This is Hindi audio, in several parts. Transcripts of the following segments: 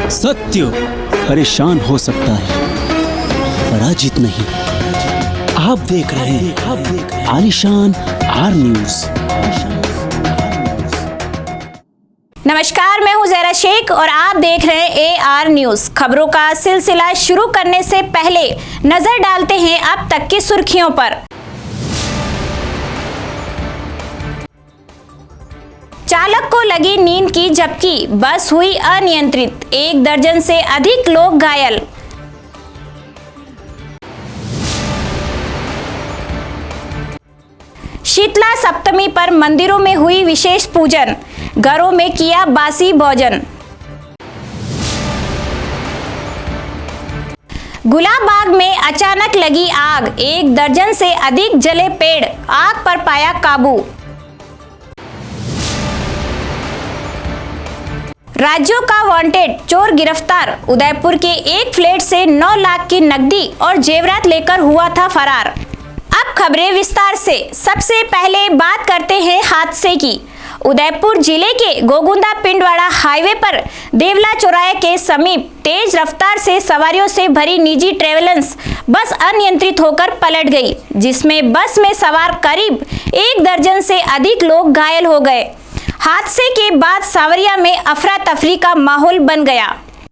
सत्य परेशान हो सकता है, पराजित नहीं। आप देख रहे हैं आलिशान आर न्यूज। नमस्कार, मैं हूं ज़हरा शेख और आप देख रहे हैं AR न्यूज। खबरों का सिलसिला शुरू करने से पहले नजर डालते हैं अब तक की सुर्खियों पर। चालक को लगी नींद की झपकी, बस हुई अनियंत्रित, 1 दर्जन से अधिक लोग घायल। शीतला सप्तमी पर मंदिरों में हुई विशेष पूजन, घरों में किया बासी भोजन। गुलाबबाग में अचानक लगी आग, 1 दर्जन से अधिक जले पेड़, आग पर पाया काबू। राज्यों का वांटेड चोर गिरफ्तार, उदयपुर के एक फ्लैट से 9 लाख की नकदी और जेवरात लेकर हुआ था फरार। अब खबरें विस्तार से। सबसे पहले बात करते हैं हादसे की। उदयपुर जिले के गोगुंदा पिंडवाड़ा हाईवे पर देवला चौराहे के समीप तेज रफ्तार से सवारियों से भरी निजी ट्रेवल्स बस अनियंत्रित होकर पलट गई, जिसमें बस में सवार करीब 1 दर्जन से अधिक लोग घायल हो गए। हादसे के बाद सावरिया में अफरा तफरी का माहौल बन गया।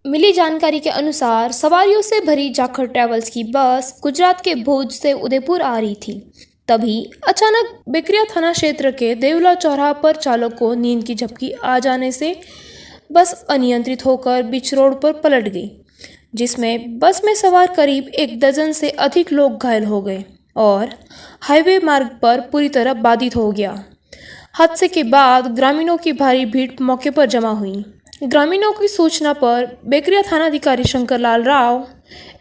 मिली जानकारी के अनुसार सवारियों से भरी जाखड़ ट्रैवल्स की बस गुजरात के भुज से उदयपुर आ रही थी। तभी अचानक बेकरिया थाना क्षेत्र के देवला चौराहा पर चालक को नींद की झपकी आ जाने से बस अनियंत्रित होकर बीच रोड पर पलट गई, जिसमें बस में सवार करीब 1 दर्जन से अधिक लोग घायल हो गए और हाईवे मार्ग पर पूरी तरह बाधित हो गया। हादसे के बाद ग्रामीणों की भारी भीड़ मौके पर जमा हुई। ग्रामीणों की सूचना पर बेकरिया थानाधिकारी शंकर लाल राव,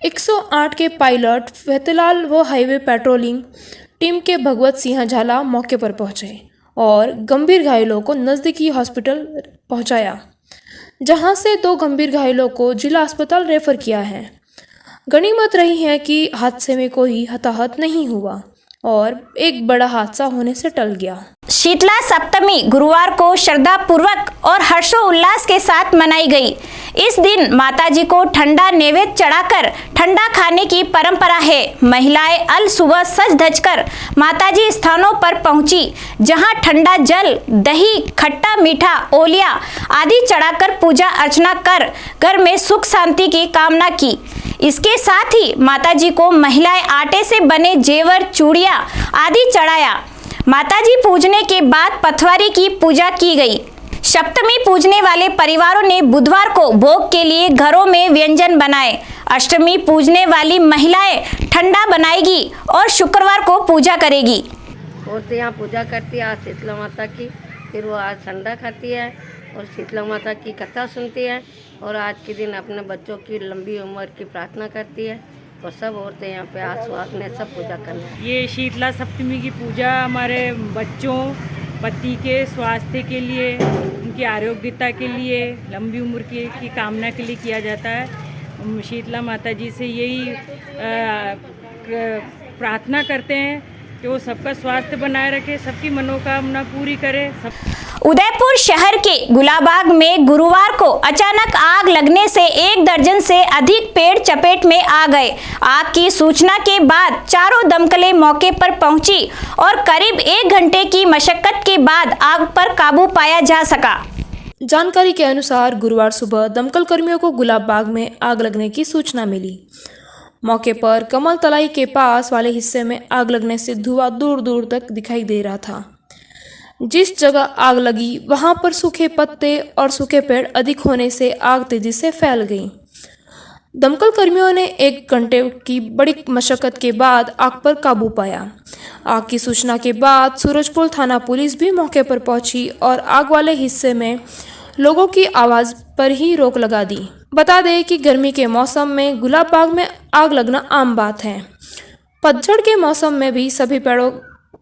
108 के पायलट फतेलाल व हाईवे पेट्रोलिंग टीम के भगवत सिंह झाला मौके पर पहुंचे और गंभीर घायलों को नज़दीकी हॉस्पिटल पहुंचाया, जहां से 2 गंभीर घायलों को जिला अस्पताल रेफर किया है। गनीमत रही है कि हादसे में कोई हताहत नहीं हुआ और एक बड़ा हादसा होने से टल गया। शीतला सप्तमी गुरुवार को श्रद्धा पूर्वक और हर्षोल्लास के साथ मनाई गई। इस दिन माताजी को ठंडा नैवेद्य चढ़ाकर ठंडा खाने की परंपरा है। महिलाएं अल सुबह सज धजकर माताजी स्थानों पर पहुंची, जहां ठंडा जल, दही, खट्टा मीठा, ओलिया आदि चढ़ाकर पूजा अर्चना कर घर में सुख शांति की कामना की। इसके साथ ही माताजी को महिलाएं आटे से बने जेवर, चूड़ियां आदि चढ़ाया। माताजी पूजने के बाद पथवारी की पूजा की गई। सप्तमी पूजने वाले परिवारों ने बुधवार को भोग के लिए घरों में व्यंजन बनाए। अष्टमी पूजने वाली महिलाएं ठंडा बनाएगी और शुक्रवार को पूजा करेगी। औरतें यहाँ पूजा करती है आज शीतला माता की, फिर वो आज ठंडा खाती है और शीतला माता की कथा सुनती है और आज के दिन अपने बच्चों की लंबी उम्र की प्रार्थना करती है और सब औरतें यहाँ पे आज सुहागने सब पूजा करना है। ये शीतला सप्तमी की पूजा हमारे बच्चों, पति के स्वास्थ्य के लिए, उनकी आरोग्यता के लिए, लंबी उम्र की कामना के लिए किया जाता है। शीतला माता जी से यही प्रार्थना करते हैं कि वो सबका स्वास्थ्य बनाए रखे, सबकी मनोकामना पूरी करे। उदयपुर शहर के गुलाबबाग में गुरुवार को अचानक आग लगने से 1 दर्जन से अधिक पेड़ चपेट में आ गए। आग की सूचना के बाद चारों दमकलें मौके पर पहुंची और करीब 1 घंटे की मशक्कत के बाद आग पर काबू पाया जा सका। जानकारी के अनुसार गुरुवार सुबह दमकल कर्मियों को गुलाबबाग में आग लगने की सूचना मिली। मौके पर कमल तलाई के पास वाले हिस्से में आग लगने से धुआं दूर दूर तक दिखाई दे रहा था। जिस जगह आग लगी वहां पर सूखे पत्ते और सूखे पेड़ अधिक होने से आग तेजी से फैल गई। दमकल कर्मियों ने 1 घंटे की बड़ी मशक्कत के बाद आग पर काबू पाया। आग की सूचना के बाद सूरजपुर थाना पुलिस भी मौके पर पहुंची और आग वाले हिस्से में लोगों की आवाज़ पर ही रोक लगा दी। बता दें कि गर्मी के मौसम में गुलाबबाग में आग लगना आम बात है। पतझड़ के मौसम में भी सभी पेड़ों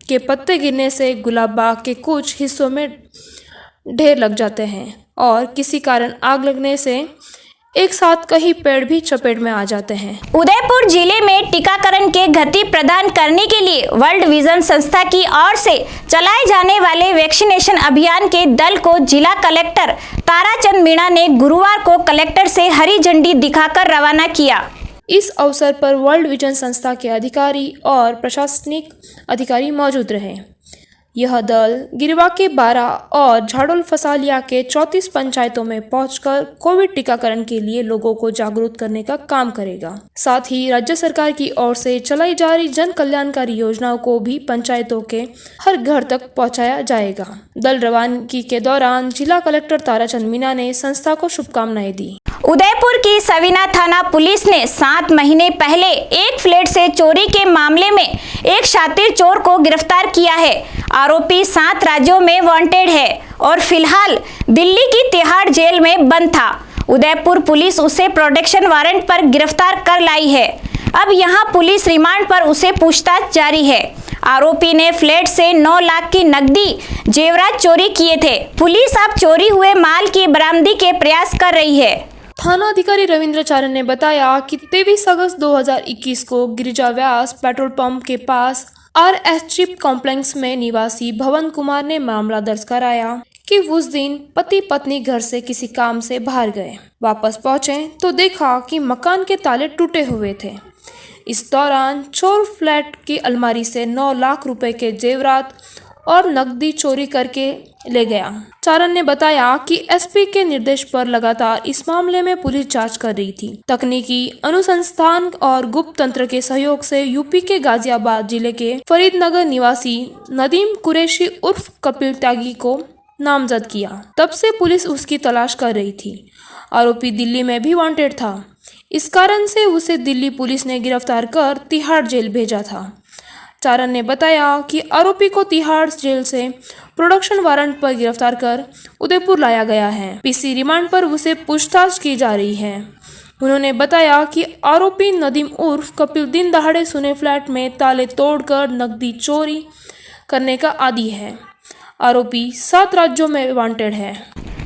के पत्ते गिरने से गुलाबबाग के कुछ हिस्सों में ढेर लग जाते हैं और किसी कारण आग लगने से एक साथ कई पेड़ भी चपेट में आ जाते हैं। उदयपुर जिले में टीकाकरण के गति प्रदान करने के लिए वर्ल्ड विजन संस्था की ओर से चलाए जाने वाले वैक्सीनेशन अभियान के दल को जिला कलेक्टर ताराचंद मीणा ने गुरुवार को कलेक्टर से हरी झंडी दिखाकर रवाना किया। इस अवसर पर वर्ल्ड विजन संस्था के अधिकारी और प्रशासनिक अधिकारी मौजूद रहे। यह दल गिरवा के 12 और झाड़ोल फसालिया के 34 पंचायतों में पहुंचकर कोविड टीकाकरण के लिए लोगों को जागरूक करने का काम करेगा। साथ ही राज्य सरकार की ओर से चलाई जा रही जन कल्याणकारी योजनाओं को भी पंचायतों के हर घर तक पहुंचाया जाएगा। दल रवानगी के दौरान जिला कलेक्टर ताराचंद मीणा ने संस्था को शुभकामनाएं दी। उदयपुर की सविना थाना पुलिस ने 7 महीने पहले एक फ्लैट से चोरी के मामले में एक शातिर चोर को गिरफ्तार किया है। आरोपी 7 राज्यों में वांटेड है और फिलहाल दिल्ली की तिहाड़ जेल में बंद था। उदयपुर पुलिस उसे प्रोटेक्शन वारंट पर गिरफ्तार कर लाई है। अब यहां पुलिस रिमांड पर उसे पूछताछ जारी है। आरोपी ने फ्लैट से 9 लाख की नकदी जेवरात चोरी किए थे। पुलिस अब चोरी हुए माल की बरामदी के प्रयास कर रही है। थाना अधिकारी रविंद्र चारण ने बताया कि 23 अगस्त 2021 को गिरिजा व्यास पेट्रोल पंप के पास RS चिप कॉम्प्लेक्स में निवासी भवन कुमार ने मामला दर्ज कराया कि उस दिन पति पत्नी घर से किसी काम से बाहर गए। वापस पहुंचे तो देखा कि मकान के ताले टूटे हुए थे। इस दौरान चोर फ्लैट की अलमारी से 9 लाख रुपए के जेवरात और नकदी चोरी करके ले गया। चारण ने बताया कि SP के निर्देश पर लगातार इस मामले में पुलिस जांच कर रही थी। तकनीकी अनुसंधान और गुप्त तंत्र के सहयोग से यूपी के गाजियाबाद जिले के फरीदनगर निवासी नदीम कुरैशी उर्फ कपिल त्यागी को नामजद किया। तब से पुलिस उसकी तलाश कर रही थी। आरोपी दिल्ली में भी वांटेड था। इस कारण से उसे दिल्ली पुलिस ने गिरफ्तार कर तिहाड़ जेल भेजा था। चारण ने बताया कि आरोपी को तिहाड़ जेल से प्रोडक्शन वारंट पर गिरफ्तार कर उदयपुर लाया गया है। PC रिमांड पर उसे पूछताछ की जा रही है। उन्होंने बताया कि आरोपी नदीम उर्फ कपिल दिन दहाड़े सुने फ्लैट में ताले तोड़कर नकदी चोरी करने का आदी है। आरोपी 7 राज्यों में वांटेड है।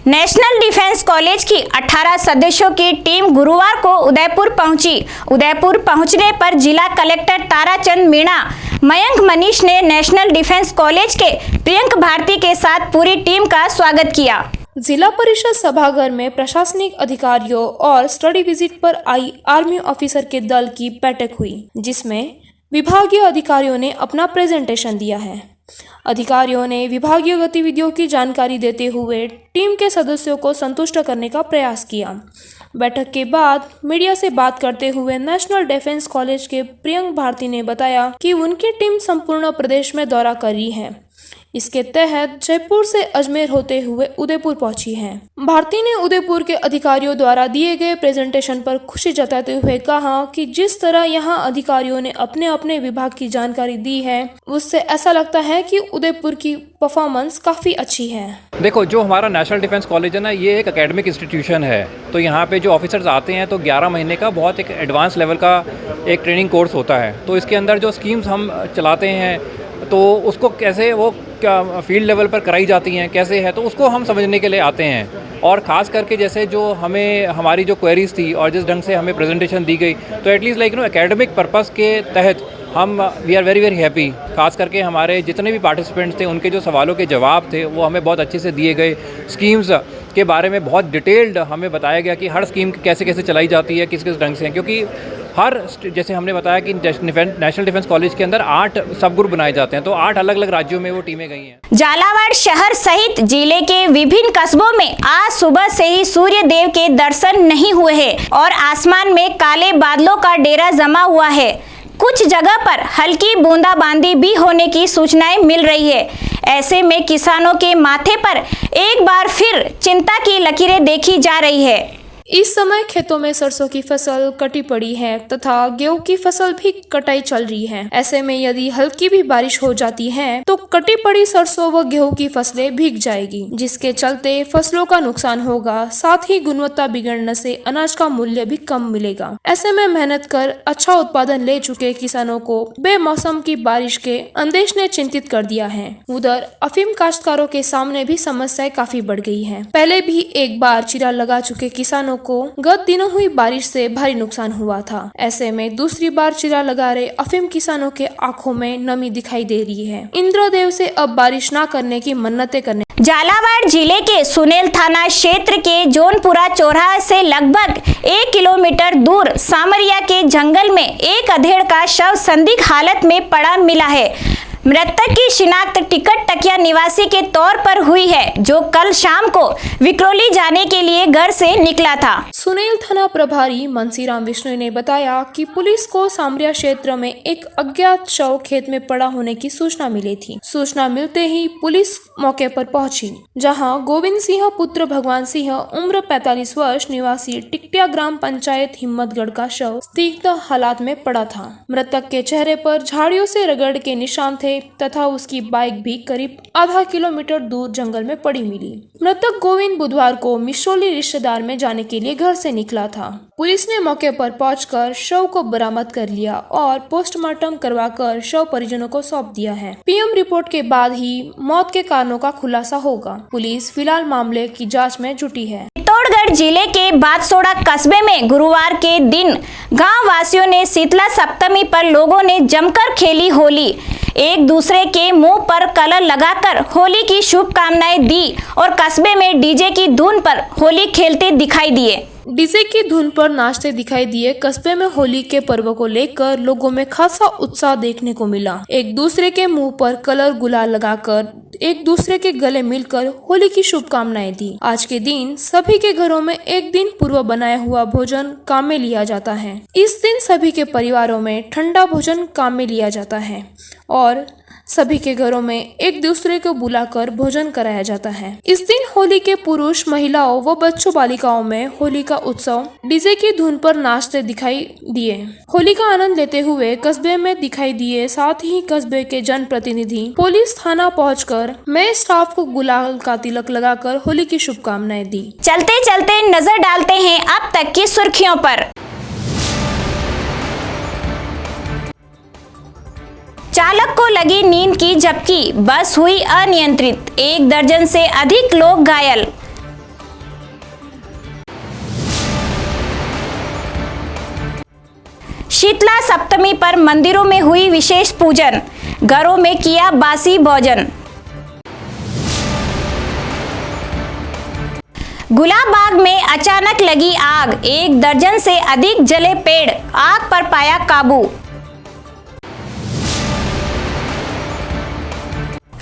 नेशनल डिफेंस कॉलेज की 18 सदस्यों की टीम गुरुवार को उदयपुर पहुंची। उदयपुर पहुंचने पर जिला कलेक्टर ताराचंद मीणा, मयंक मनीष ने नेशनल डिफेंस कॉलेज के प्रियंक भारती के साथ पूरी टीम का स्वागत किया। जिला परिषद सभागार में प्रशासनिक अधिकारियों और स्टडी विजिट पर आई आर्मी ऑफिसर के दल की बैठक हुई, जिसमें विभागीय अधिकारियों ने अपना प्रेजेंटेशन दिया है। अधिकारियों ने विभागीय गतिविधियों की जानकारी देते हुए टीम के सदस्यों को संतुष्ट करने का प्रयास किया। बैठक के बाद मीडिया से बात करते हुए नेशनल डिफेंस कॉलेज के प्रियंक भारती ने बताया कि उनकी टीम संपूर्ण प्रदेश में दौरा कर रही है। इसके तहत जयपुर से अजमेर होते हुए उदयपुर पहुंची है। भारती ने उदयपुर के अधिकारियों द्वारा दिए गए प्रेजेंटेशन पर खुशी जताते हुए कहा कि जिस तरह यहां अधिकारियों ने अपने अपने विभाग की जानकारी दी है, उससे ऐसा लगता है कि उदयपुर की परफॉर्मेंस काफ़ी अच्छी है। देखो, जो हमारा नेशनल डिफेंस कॉलेज है ना, ये एक एकेडमिक इंस्टीट्यूशन है। तो यहाँ पे जो ऑफिसर्स आते हैं तो 11 महीने का बहुत एक एडवांस लेवल का एक ट्रेनिंग कोर्स होता है। तो इसके अंदर जो स्कीम्स हम चलाते हैं तो उसको कैसे वो क्या फील्ड लेवल पर कराई जाती हैं, कैसे है, तो उसको हम समझने के लिए आते हैं। और ख़ास करके जैसे जो हमें हमारी जो क्वेरीज थी और जिस ढंग से हमें प्रेजेंटेशन दी गई, तो एटलीस्ट लाइक एकेडमिक पर्पस के तहत हम we are very very happy. खास करके हमारे जितने भी पार्टिसिपेंट्स थे उनके जो सवालों के जवाब थे वो हमें बहुत अच्छे से दिए गए। स्कीम्स के बारे में बहुत डिटेल्ड हमें बताया गया कि हर स्कीम कैसे कैसे चलाई जाती है, किस किस ढंग से, क्योंकि हर जैसे हमने बताया कि नेशनल डिफेंस कॉलेज के अंदर 8 सब ग्रुप बनाए जाते हैं, तो 8 अलग अलग राज्यों में वो टीमें गई हैं। झालावाड़ शहर सहित जिले के विभिन्न कस्बों में आज सुबह से ही सूर्य देव के दर्शन नहीं हुए हैं और आसमान में काले बादलों का डेरा जमा हुआ है। कुछ जगह पर हल्की बूंदाबांदी भी होने की सूचनाएं मिल रही है। ऐसे में किसानों के माथे पर एक बार फिर चिंता की लकीरें देखी जा रही है। इस समय खेतों में सरसों की फसल कटी पड़ी है तथा गेहूं की फसल भी कटाई चल रही है। ऐसे में यदि हल्की भी बारिश हो जाती है तो कटी पड़ी सरसों व गेहूं की फसलें भीग जाएगी, जिसके चलते फसलों का नुकसान होगा। साथ ही गुणवत्ता बिगड़ने से अनाज का मूल्य भी कम मिलेगा। ऐसे में मेहनत कर अच्छा उत्पादन ले चुके किसानों को बेमौसम की बारिश के अंदेश ने चिंतित कर दिया है। उधर अफीम काश्तकारों के सामने भी समस्याएं काफी बढ़ गई है। पहले भी एक बार चिरा लगा चुके किसानों किसानों को गत दिनों हुई बारिश से भारी नुकसान हुआ था। ऐसे में दूसरी बार चिरा लगा रहे अफीम किसानों के आंखों में नमी दिखाई दे रही है। इंद्रदेव से अब बारिश न करने की मन्नतें करने। झालावाड़ जिले के सुनेल थाना क्षेत्र के जोनपुरा चौराहा से लगभग 1 किलोमीटर दूर सामरिया के जंगल में एक अधेड़ का शव संदिग्ध हालत में पड़ा मिला है। मृतक की शिनाख्त टिकट टकिया निवासी के तौर पर हुई है, जो कल शाम को विक्रोली जाने के लिए घर से निकला था। सुनेल थाना प्रभारी मनसीराम विष्णु ने बताया कि पुलिस को सामरिया क्षेत्र में एक अज्ञात शव खेत में पड़ा होने की सूचना मिली थी। सूचना मिलते ही पुलिस मौके पर पहुंची, जहां गोविंद सिंह पुत्र भगवान सिंह उम्र 45 वर्ष निवासी टिकटिया ग्राम पंचायत हिम्मतगढ़ का शव संदिग्ध हालात में पड़ा था। मृतक के चेहरे पर झाड़ियों से रगड़ के निशान थे तथा उसकी बाइक भी करीब आधा किलोमीटर दूर जंगल में पड़ी मिली। मृतक गोविंद बुधवार को मिश्रोली रिश्तेदार में जाने के लिए घर से निकला था। पुलिस ने मौके पर पहुंचकर शव को बरामद कर लिया और पोस्टमार्टम करवाकर शव परिजनों को सौंप दिया है। पीएम रिपोर्ट के बाद ही मौत के कारणों का खुलासा होगा। पुलिस फिलहाल मामले की जांच में जुटी है। चित्तौड़गढ़ जिले के बातसोड़ा कस्बे में गुरुवार के दिन गांव वासियों ने शीतला सप्तमी पर लोगों ने जमकर खेली होली। एक दूसरे के मुंह पर कलर लगाकर होली की शुभकामनाएं दी और कस्बे में डीजे की धुन पर होली खेलते दिखाई दिए। डीजे की धुन पर नाचते दिखाई दिए। कस्बे में होली के पर्व को लेकर लोगों में खासा उत्साह देखने को मिला। एक दूसरे के मुंह पर कलर गुलाल लगाकर एक दूसरे के गले मिलकर होली की शुभकामनाएं दी। आज के दिन सभी के घरों में एक दिन पूर्व बनाया हुआ भोजन काम में लिया जाता है। इस दिन सभी के परिवारों में ठंडा भोजन काम में लिया जाता है और सभी के घरों में एक दूसरे को बुलाकर भोजन कराया जाता है। इस दिन होली के पुरुष, महिलाओं व बच्चों बालिकाओं में होली का उत्सव डीजे की धुन पर नाचते दिखाई दिए। होली का आनंद लेते हुए कस्बे में दिखाई दिए। साथ ही कस्बे के जनप्रतिनिधि पुलिस थाना पहुंचकर मैं स्टाफ को गुलाल का तिलक लगाकर होली की शुभकामनाएं दी। चलते चलते नजर डालते हैं अब तक की सुर्खियों पर। चालक को लगी नींद की झपकी, बस हुई अनियंत्रित, 1 दर्जन से अधिक लोग घायल। शीतला सप्तमी पर मंदिरों में हुई विशेष पूजन, घरों में किया बासी भोजन। गुलाबबाग में अचानक लगी आग, 1 दर्जन से अधिक जले पेड़, आग पर पाया काबू।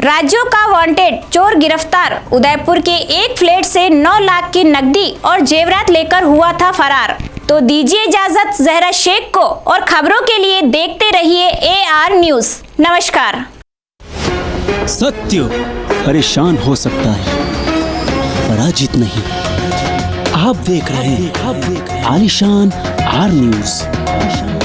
राज्यों का वांटेड चोर गिरफ्तार, उदयपुर के एक फ्लैट से 9 लाख की नकदी और जेवरात लेकर हुआ था फरार। तो दीजिए इजाजत जहरा शेख को, और खबरों के लिए देखते रहिए AR न्यूज। नमस्कार। सत्य परेशान हो सकता है, पराजित नहीं। आप देख रहे हैं आलिशान R न्यूज।